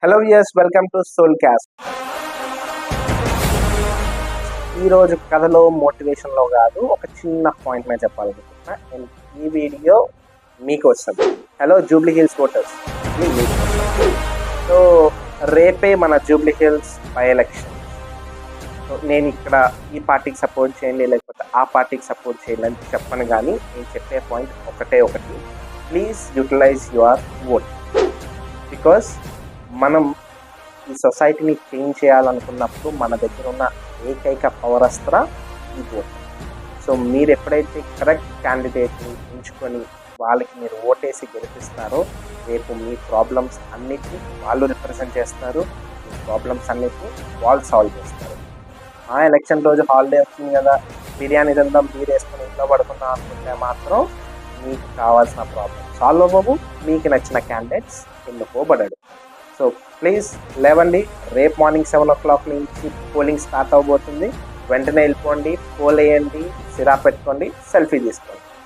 Hello viewers, welcome to Soul Cast. ఈరోజు కథలో మోటివేషన్లో కాదు, ఒక చిన్న పాయింట్ నేను చెప్పాలనుకుంటున్నా. ఈ వీడియో మీకోసం. Hello Jubilee hills voters, so రేపే మన Jubilee hills by election. So నేను ఇక్కడ ఈ పార్టీకి సపోర్ట్ చేయండి లేకపోతే ఆ పార్టీకి సపోర్ట్ చేయండి అని చెప్పను, కానీ నేను చెప్పే పాయింట్ ఒకటి, please utilise your vote. Because మనం ఈ సొసైటీని చేంజ్ చేయాలనుకున్నప్పుడు మన దగ్గర ఉన్న ఏకైక పవరస్త్ర ఈ ఓట్. సో మీరు ఎప్పుడైతే కరెక్ట్ క్యాండిడేట్ని ఎంచుకొని వాళ్ళకి మీరు ఓటేసి గెలిపిస్తారో, రేపు మీ ప్రాబ్లమ్స్ అన్నిటినీ వాళ్ళు రిప్రజెంట్ చేస్తారు, మీ ప్రాబ్లమ్స్ అన్నిటినీ వాళ్ళు సాల్వ్ చేస్తారు. ఆ ఎలక్షన్ రోజు హాలిడే వచ్చింది కదా, బిర్యానీ తిందాం, మీరు వేసుకొని ఇంట్లో పడుకుందాం అనుకుంటే మాత్రం మీకు కావాల్సిన ప్రాబ్లమ్ సాల్వ్ అవ్వవు, మీకు నచ్చిన క్యాండిడేట్స్ ఎన్నుకోబడడు. సో ప్లీజ్ లేవండి, రేపు మార్నింగ్ 7 o'clock నుంచి పోలింగ్ స్టార్ట్ అవబోతుంది. వెంటనే వెళ్ళిపోండి, పోల్ వేయండి, సిరా పెట్టుకోండి, సెల్ఫీ తీసుకోండి.